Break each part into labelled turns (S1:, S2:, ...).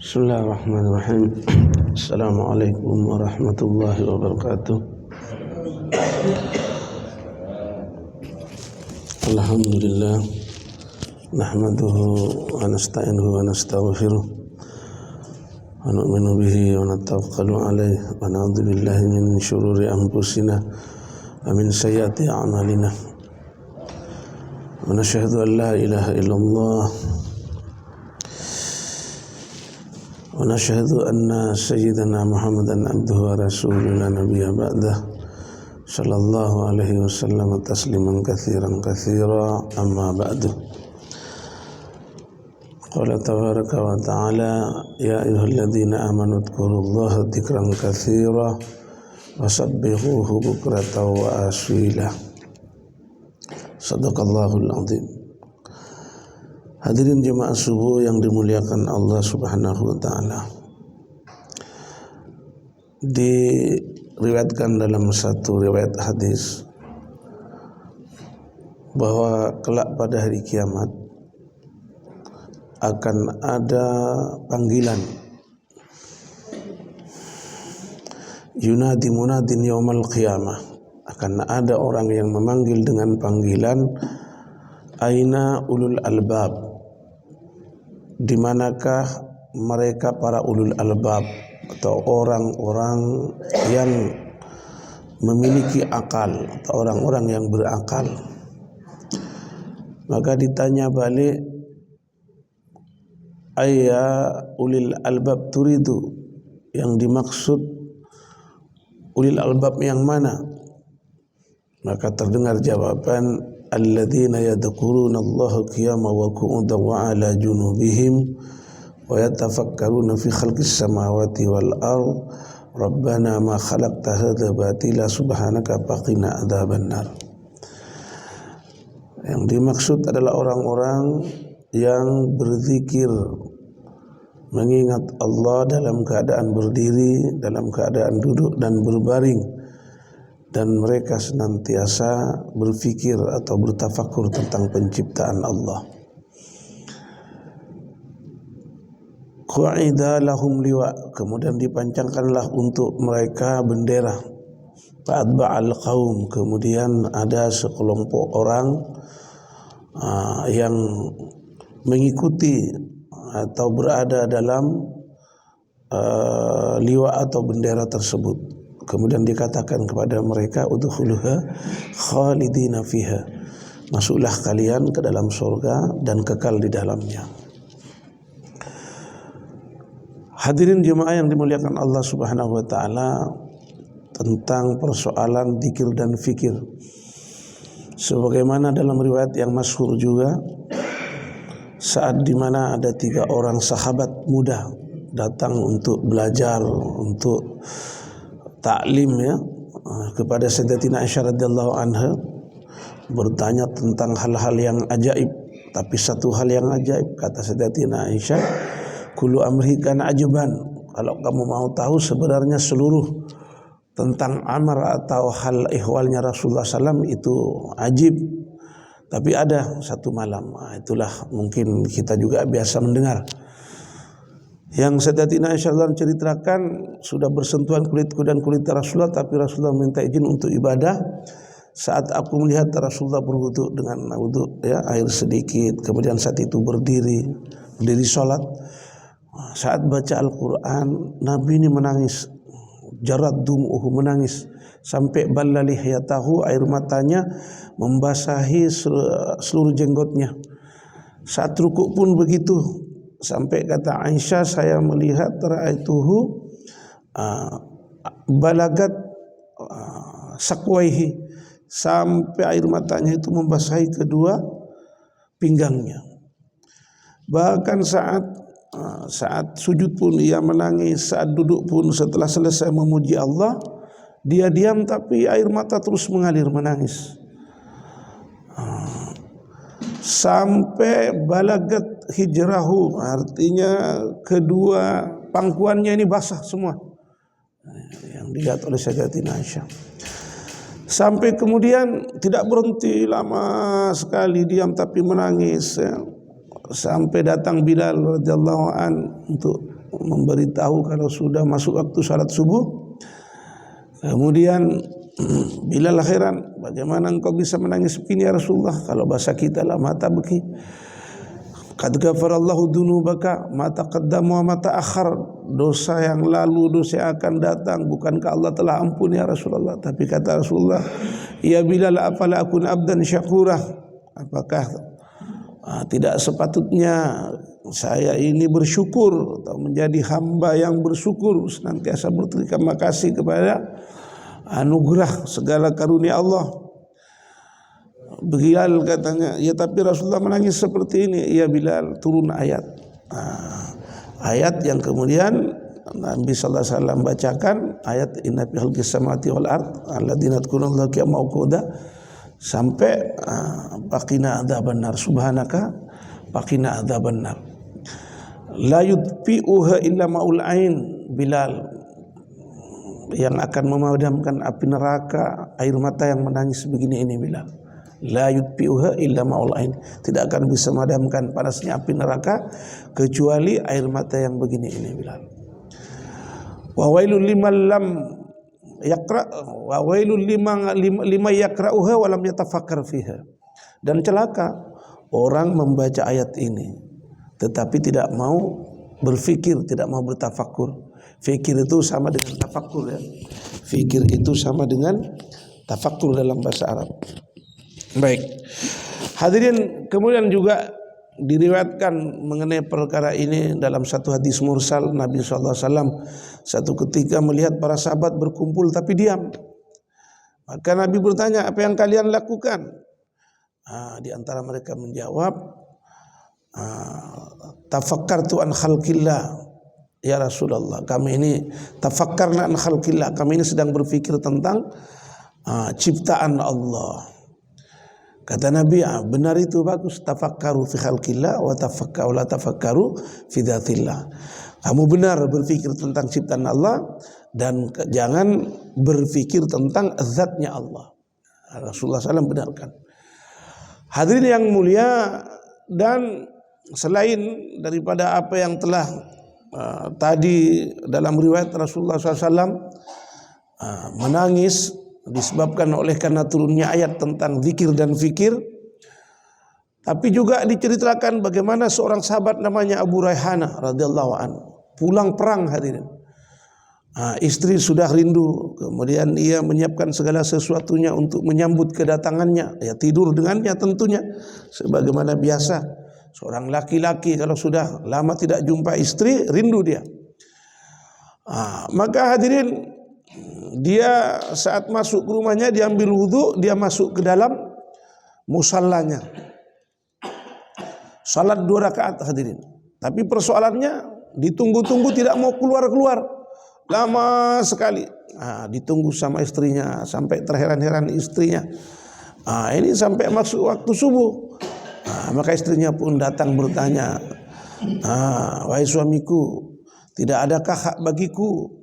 S1: Bismillahirrahmanirrahim. Assalamualaikum warahmatullahi wabarakatuh. Alhamdulillah, nahmaduhu wa nasta'inuhu wa nastaghfiruh wa nu'minu bihi wa natawakkalu alayhi wa na'udzu billahi min syururi anfusina wa min sayyiati a'malina. Wa nashhadu an la ilaha illallah wa nashhadu anna sayyidana Muhammadan abduhu wa rasuluhu la nabiyya ba'dah sallallahu alaihi wasallam tasliman katsiran katsira amma ba'du. Qala tabaraka wa ta'ala ya ayyuhalladzina amanu dzkurullaha dzikran katsira wasabbihuhu bukratan wa asila. Shadaqallahul azim. Hadirin jemaah subuh yang dimuliakan Allah Subhanahu wa taala. Diriwayatkan dalam satu riwayat hadis bahwa kelak pada hari kiamat akan ada panggilan. Yunadi munadin yaumal qiyamah. Akan ada orang yang memanggil dengan panggilan aina ulul albab. Di manakah mereka para ulul albab atau orang-orang yang memiliki akal atau orang-orang yang berakal. Maka ditanya balik, ayya ulil albab turidu, yang dimaksud ulil albab yang mana? Maka terdengar jawaban, alladzina yadhkuruna Allaha qiyaman wa qu'udan wa 'ala junubihim wa yatafakkaruna fi khalqis samawati wal ard rabbana ma khalaqta hadza batila subhanaka faqina adzabannar. Yang dimaksud adalah orang-orang yang berzikir, mengingat Allah dalam keadaan berdiri, dalam keadaan duduk dan berbaring, dan mereka senantiasa berfikir atau bertafakur tentang penciptaan Allah. Qu'ida lahum liwa, kemudian dipancangkanlah untuk mereka bendera. Fa'atba'al qaum, kemudian ada sekelompok orang yang mengikuti atau berada dalam liwa atau bendera tersebut. Kemudian dikatakan kepada mereka, udkhuluha khalidina fiha, masuklah kalian ke dalam surga dan kekal di dalamnya. Hadirin jemaah yang dimuliakan Allah Subhanahu wa taala, tentang persoalan zikir dan fikir, sebagaimana dalam riwayat yang masyhur juga, saat dimana ada 3 orang sahabat muda datang untuk belajar, untuk taklim kepada Sayyidatina Aisyah radhiyallahu anha, bertanya tentang hal-hal yang ajaib. Tapi satu hal yang ajaib, kata Sayyidatina Aisyah, kullu amri kana ajaban, kalau kamu mau tahu sebenarnya seluruh tentang amar atau hal ihwalnya Rasulullah SAW itu ajib. Tapi ada satu malam, itulah mungkin kita juga biasa mendengar, yang Sayyidatina Aisyah ceritakan, sudah bersentuhan kulitku dan kulit Rasulullah, tapi Rasulullah minta izin untuk ibadah. Saat aku melihat Rasulullah berwudu dengan wudu air sedikit, kemudian saat itu berdiri sholat. Saat baca Al-Quran, Nabi ini menangis, jarad dum'uhu, menangis sampai ballali hayatahu, air matanya membasahi seluruh jenggotnya. Saat rukuk pun begitu. Sampai kata Aisyah, saya melihat ra'aituhu balagat sakwaihi, sampai air matanya itu membasahi kedua pinggangnya. Bahkan saat sujud pun ia menangis, saat duduk pun setelah selesai memuji Allah, dia diam tapi air mata terus mengalir, menangis. Sampai balagat hijrahu, artinya kedua pangkuannya ini basah semua, yang dilihat oleh Sayyidatina Aisyah. Sampai kemudian tidak berhenti, lama sekali diam tapi menangis, sampai datang Bilal radhiyallahu an untuk memberitahu kalau sudah masuk waktu salat subuh. Kemudian Bilal heran, bagaimana engkau bisa menangis begini ya Rasulullah? Kalau bahasa kita lah mata beki. Qad ghafarallahu dzunubaka ma taqaddama wa ma ta'akhkhar. Dosa yang lalu, dosa yang akan datang, bukankah Allah telah ampuni ya Rasulullah? Tapi kata Rasulullah, ya Bilal, afala akun abdan syakura? Apakah tidak sepatutnya saya ini bersyukur atau menjadi hamba yang bersyukur, senantiasa berterima kasih kepada anugerah segala karunia Allah. Bilal katanya, ya tapi Rasulullah menangis seperti ini. Ya Bilal, turun ayat. Ayat yang kemudian Nabi sallallahu alaihi wasallam bacakan, ayat inna fi khalqis samawati wal ard alladzina yadhkurullaha qiyaman wa qu'udan sampai faqina adzabannar, subhanaka faqina adzabannar, la yudfi'uha illa ma'ul ain. Bilal, yang akan memadamkan api neraka air mata yang menangis begini ini Bilal. La yudfi'uha illa ma'ul ain, tidak akan bisa memadamkan panasnya api neraka kecuali air mata yang begini ini Bilal. Wa wailul liman lam yaqra wa wailul liman yaqra'uha wa lam yatafakkar fiha. Dan celaka orang membaca ayat ini tetapi tidak mau berfikir, tidak mau bertafakur. Fikir itu sama dengan tafakur ya. Fikir itu sama dengan tafakur dalam bahasa Arab. Baik. Hadirin, kemudian juga diriwayatkan mengenai perkara ini dalam satu hadis mursal, Nabi sallallahu alaihi wasallam satu ketika melihat para sahabat berkumpul tapi diam. Maka Nabi bertanya, apa yang kalian lakukan? Di antara mereka menjawab, tafakkartu an khalqillah. Ya Rasulullah, kami ini tafakkarna an khalqillah, kami ini sedang berfikir tentang ciptaan Allah. Kata Nabi, benar itu, bagus. Tafakkaru fi khalqillah wa tafakkaru fi dzatillah. Kamu benar berfikir tentang ciptaan Allah dan jangan berfikir tentang zatnya Allah. Rasulullah SAW benarkan. Hadirin yang mulia, dan selain daripada apa yang telah tadi dalam riwayat Rasulullah SAW menangis disebabkan oleh karena turunnya ayat tentang zikir dan fikir, tapi juga diceritakan bagaimana seorang sahabat namanya Abu Raihanah radhiyallahu anhu pulang perang. Hadirin, istri sudah rindu, kemudian ia menyiapkan segala sesuatunya untuk menyambut kedatangannya, ya tidur dengannya tentunya sebagaimana biasa seorang laki-laki kalau sudah lama tidak jumpa istri, rindu dia. Maka hadirin, dia saat masuk ke rumahnya, dia ambil wudhu, dia masuk ke dalam musallanya, salat 2 rakaat hadirin. Tapi persoalannya ditunggu-tunggu tidak mau keluar-keluar, lama sekali. Ditunggu sama istrinya sampai terheran-heran istrinya. Ini sampai masuk waktu subuh. Maka istrinya pun datang bertanya, wahai suamiku, tidak adakah hak bagiku?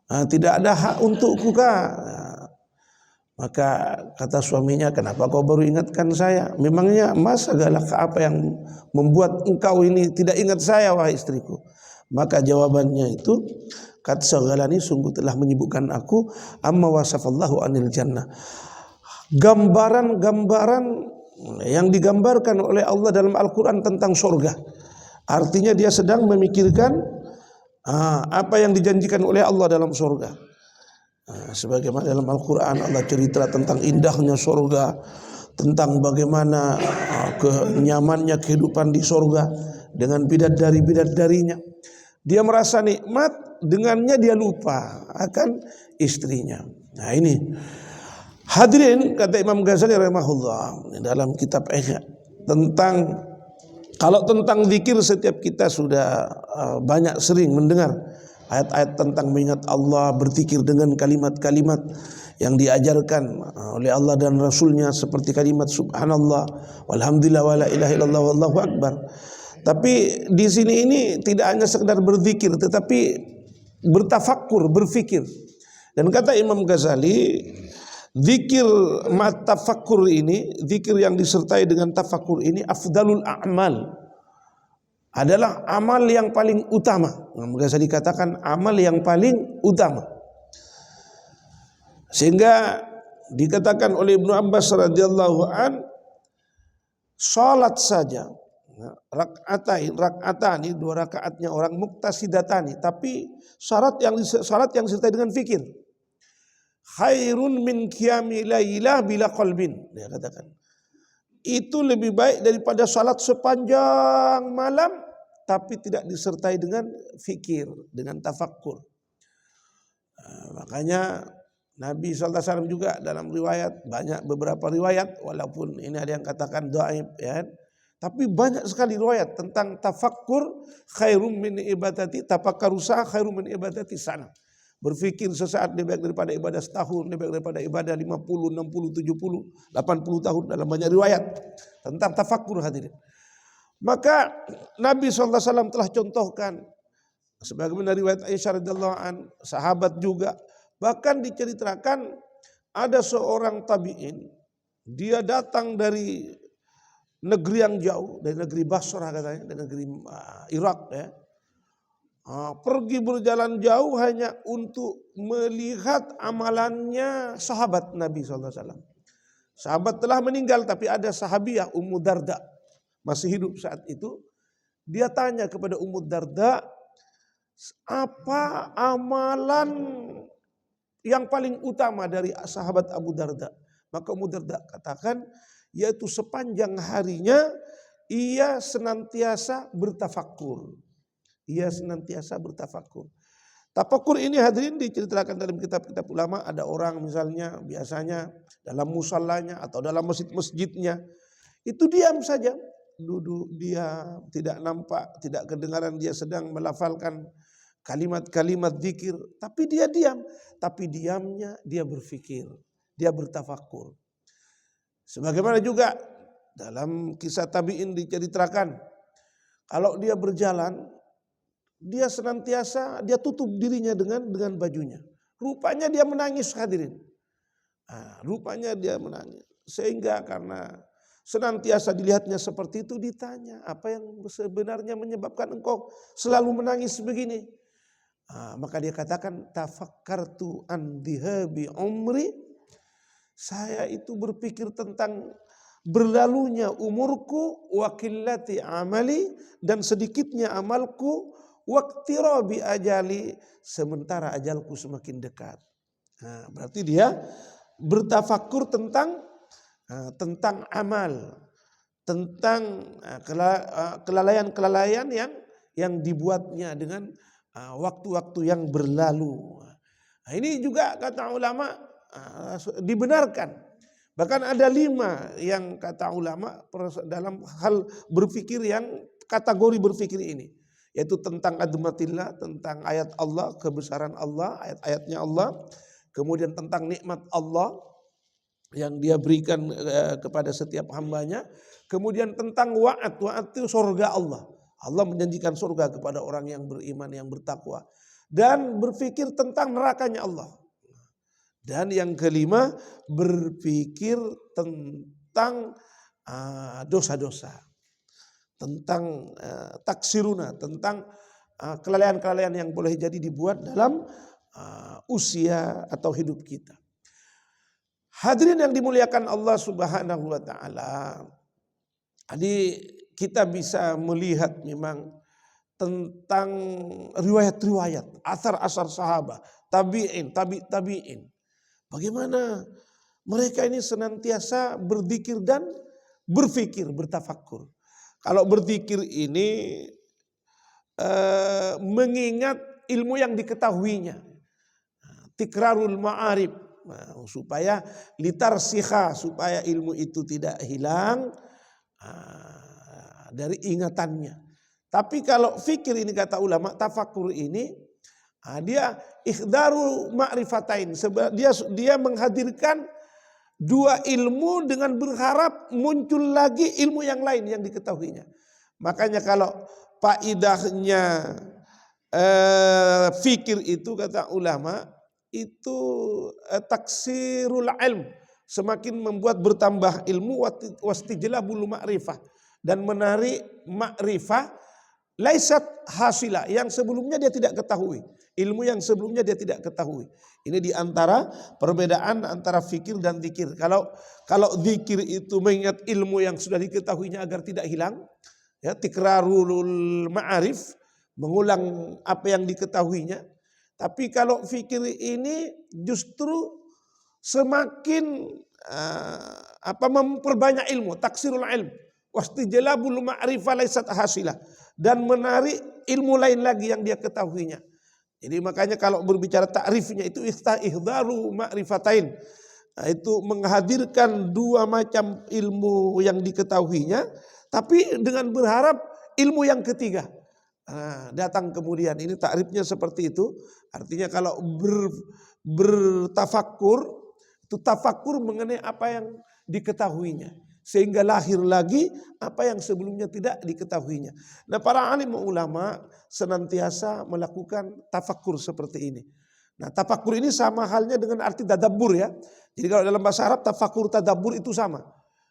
S1: Tidak ada hak untukku kah? Maka kata suaminya, kenapa kau baru ingatkan saya? Memangnya masa galak apa yang membuat engkau ini tidak ingat saya, wahai istriku? Maka jawabannya itu, kat sagalani, sungguh telah menyibukkan aku, amma wasafallahu anil jannah. Gambaran-gambaran yang digambarkan oleh Allah dalam Al-Quran tentang surga. Artinya dia sedang memikirkan apa yang dijanjikan oleh Allah dalam surga. Sebagaimana dalam Al-Quran Allah cerita tentang indahnya surga, tentang bagaimana kenyamannya kehidupan di surga dengan bidadari-bidadarinya. Dia merasa nikmat, dengannya dia lupa akan istrinya. Nah ini hadirin, kata Imam Ghazali rahimahullah dalam kitab Ihya tentang, kalau tentang zikir setiap kita sudah banyak sering mendengar ayat-ayat tentang mengingat Allah, berzikir dengan kalimat-kalimat yang diajarkan oleh Allah dan Rasulnya seperti kalimat subhanallah, walhamdulillah, wala ilaha illallah, wallahu akbar. Tapi di sini ini tidak hanya sekedar berzikir tetapi bertafakkur, berfikir. Dan kata Imam Ghazali, zikir ma'tafakkur ini, zikir yang disertai dengan tafakkur ini afdalul a'mal. adalah amal yang paling utama. Bisa dikatakan amal yang paling utama. Sehingga dikatakan oleh Ibnu Abbas radhiyallahu an, salat saja rakatani, 2 rakaatnya orang muktasidatani, tapi syarat yang disertai dengan fikir. Khairun min qiyami lailah bila qalbin, dia katakan. Itu lebih baik daripada salat sepanjang malam tapi tidak disertai dengan fikir, dengan tafakkur. Makanya Nabi SAW juga dalam riwayat, beberapa riwayat, walaupun ini ada yang katakan dhaif ya, tapi banyak sekali riwayat tentang tafakkur khairum min ibadati, tafakkarusa khairum min ibadati sana. Berfikir sesaat lebih baik daripada ibadah setahun, lebih baik daripada ibadah 50, 60, 70, 80 tahun, dalam banyak riwayat tentang tafakkur hadirin. Maka Nabi SAW telah contohkan, sebagaimana riwayat Aisyah radhiyallahu an, sahabat juga, bahkan diceritakan ada seorang tabi'in, dia datang dari negeri yang jauh, dari negeri Basrah katanya, dari negeri Irak ya. Pergi berjalan jauh hanya untuk melihat amalannya sahabat Nabi SAW. Sahabat telah meninggal, tapi ada sahabiah Ummu Darda masih hidup saat itu. Dia tanya kepada Ummu Darda, apa amalan yang paling utama dari sahabat Abu Darda? Maka Ummu Darda katakan, yaitu sepanjang harinya ia senantiasa bertafakkur. Ia senantiasa bertafakkur. Tafakkur ini hadirin diceritakan dalam kitab-kitab ulama. Ada orang misalnya biasanya dalam musallanya atau dalam masjid-masjidnya itu diam saja, duduk diam, tidak nampak, tidak kedengaran dia sedang melafalkan kalimat-kalimat zikir, tapi dia diam. Tapi diamnya dia berfikir, dia bertafakkur. Sebagaimana juga dalam kisah tabi'in diceritakan, kalau dia berjalan, dia senantiasa dia tutup dirinya dengan bajunya. Rupanya dia menangis hadirin. Rupanya dia menangis. Sehingga karena senantiasa dilihatnya seperti itu, ditanya, apa yang sebenarnya menyebabkan engkau selalu menangis begini? Maka dia katakan, tafakkartu an dhihabi umri. Saya itu berpikir tentang berlalunya umurku, wa qillati amali, dan sedikitnya amalku, waqtirabi ajali, sementara ajalku semakin dekat. Berarti dia bertafakkur tentang amal, tentang kelalaian-kelalaian yang dibuatnya dengan waktu-waktu yang berlalu. Ini juga kata ulama dibenarkan. Bahkan ada 5 yang kata ulama dalam hal berpikir yang kategori berpikir ini. Yaitu tentang azmatillah, tentang ayat Allah, kebesaran Allah, ayat-ayatnya Allah. Kemudian tentang nikmat Allah yang dia berikan kepada setiap hambanya. Kemudian tentang wa'ad itu surga Allah. Allah menjanjikan surga kepada orang yang beriman, yang bertakwa. Dan berpikir tentang nerakanya Allah. Dan yang kelima, berpikir tentang dosa-dosa. Tentang taksiruna, tentang kelalaian-kelalaian yang boleh jadi dibuat dalam usia atau hidup kita. Hadirin yang dimuliakan Allah Subhanahu wa taala. Jadi kita bisa melihat memang tentang riwayat-riwayat, asar-asar sahabat, tabi'in. Bagaimana mereka ini senantiasa berzikir dan berfikir, bertafakkur. Kalau berzikir ini mengingat ilmu yang diketahuinya, tikrarul ma'arif, supaya litarsikha, supaya ilmu itu tidak hilang dari ingatannya. Tapi kalau fikir ini kata ulama, tafakkur ini dia ikhdaru ma'rifatain, dia menghadirkan 2 ilmu dengan berharap muncul lagi ilmu yang lain yang diketahuinya. Makanya kalau faidahnya fikir itu kata ulama itu taksirul ilm, semakin membuat bertambah ilmu, wastijlabul ma'rifah, dan menarik ma'rifah laisat hasila, yang sebelumnya dia tidak ketahui. Ilmu yang sebelumnya dia tidak ketahui. Ini diantara perbedaan antara fikir dan zikir. Kalau zikir itu mengingat ilmu yang sudah diketahuinya agar tidak hilang, ya, tikrarul ma'arif, mengulang apa yang diketahuinya. Tapi kalau fikir ini justru semakin memperbanyak ilmu, taksirul ilm, wastijlabul ma'rifah laisat hasilah, dan menarik ilmu lain lagi yang dia ketahuinya. Jadi makanya kalau berbicara takrifnya itu ihdaru ma'rifatain, itu menghadirkan dua macam ilmu yang diketahuinya, tapi dengan berharap ilmu yang ketiga datang kemudian. Ini takrifnya seperti itu. Artinya kalau bertafakkur, itu tafakkur mengenai apa yang diketahuinya, sehingga lahir lagi apa yang sebelumnya tidak diketahuinya. Nah, para alim ulama senantiasa melakukan tafakkur seperti ini. Nah, tafakkur ini sama halnya dengan arti tadabbur, ya. Jadi kalau dalam bahasa Arab tafakkur tadabbur itu sama.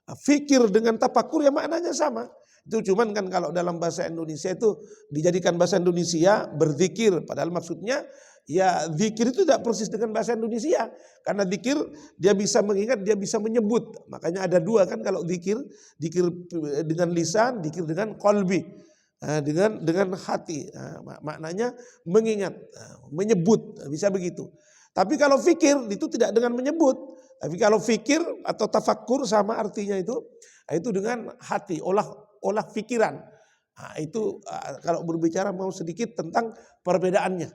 S1: Nah, fikir dengan tafakkur ya maknanya sama. Itu cuman kan kalau dalam bahasa Indonesia itu dijadikan bahasa Indonesia berzikir, padahal maksudnya ya zikir itu tidak persis dengan bahasa Indonesia. Karena zikir dia bisa mengingat, dia bisa menyebut. Makanya ada dua kan kalau zikir, zikir dengan lisan, zikir dengan qalbi, dengan hati. Maknanya mengingat, menyebut, bisa begitu. Tapi kalau fikir itu tidak dengan menyebut. Tapi kalau fikir atau tafakkur sama artinya itu dengan hati, olah pikiran. Nah, itu kalau berbicara mau sedikit tentang perbedaannya.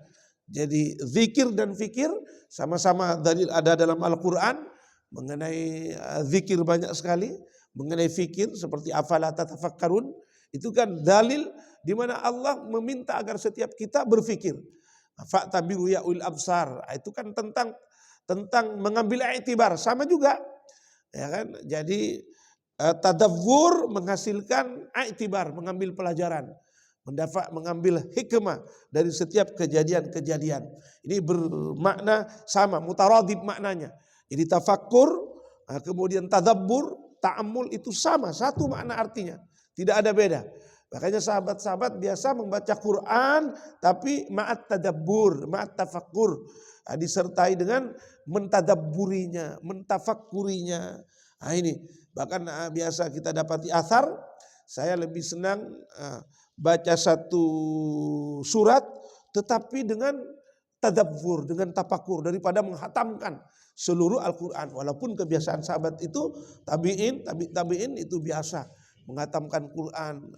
S1: Jadi zikir dan fikir sama-sama dalil ada dalam Al-Quran. Mengenai zikir banyak sekali, mengenai fikir seperti afala tatafakkarun, itu kan dalil di mana Allah meminta agar setiap kita berfikir. Fa'tabiru ya ulil absar, itu kan tentang mengambil iktibar, sama juga, ya kan? Jadi tadabbur menghasilkan iktibar, mengambil pelajaran, mengambil hikmah dari setiap kejadian-kejadian. Ini bermakna sama, mutaradib maknanya. Jadi tafakkur, kemudian tadabbur, ta'ammul itu sama, satu makna artinya, tidak ada beda. Makanya sahabat-sahabat biasa membaca Quran tapi ma'at tadabbur, ma'at tafakkur, disertai dengan mentadabburinya, mentafakkurinya. Nah ini bahkan biasa kita dapati athar, saya lebih senang baca satu surat tetapi dengan tadabbur, dengan tafakur, daripada menghatamkan seluruh Al-Quran. Walaupun kebiasaan sahabat itu tabi'in itu biasa menghatamkan Quran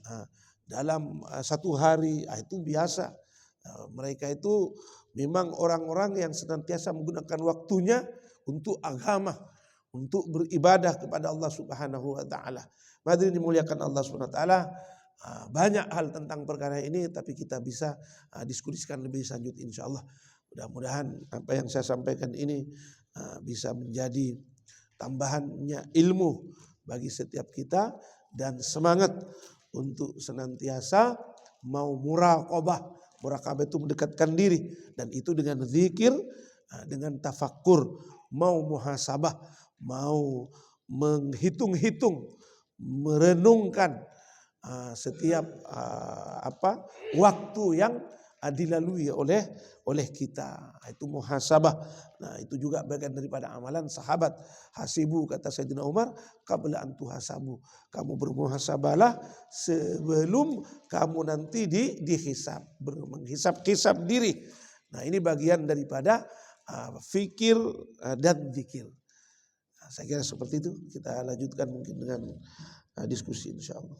S1: dalam satu hari, itu biasa. Mereka itu memang orang-orang yang senantiasa menggunakan waktunya untuk agama, untuk beribadah kepada Allah Subhanahu wa taala. Hadirin dimuliakan Allah Subhanahu wa taala, banyak hal tentang perkara ini tapi kita bisa diskusikan lebih lanjut insyaallah. Mudah-mudahan apa yang saya sampaikan ini bisa menjadi tambahannya ilmu bagi setiap kita dan semangat untuk senantiasa mau muraqabah. Muraqabah itu mendekatkan diri, dan itu dengan zikir, dengan tafakkur, mau muhasabah, mau menghitung-hitung, merenungkan setiap waktu yang dilalui oleh kita. Itu muhasabah. Nah, itu juga bagian daripada amalan sahabat. Hasibu, kata Sayyidina Umar, qabla an tuhasabu. Kamu bermuhasabahlah sebelum kamu nanti dihisab, menghisab diri. Nah, ini bagian daripada fikir dan zikir. Nah, saya kira seperti itu. Kita lanjutkan mungkin dengan diskusi insyaallah.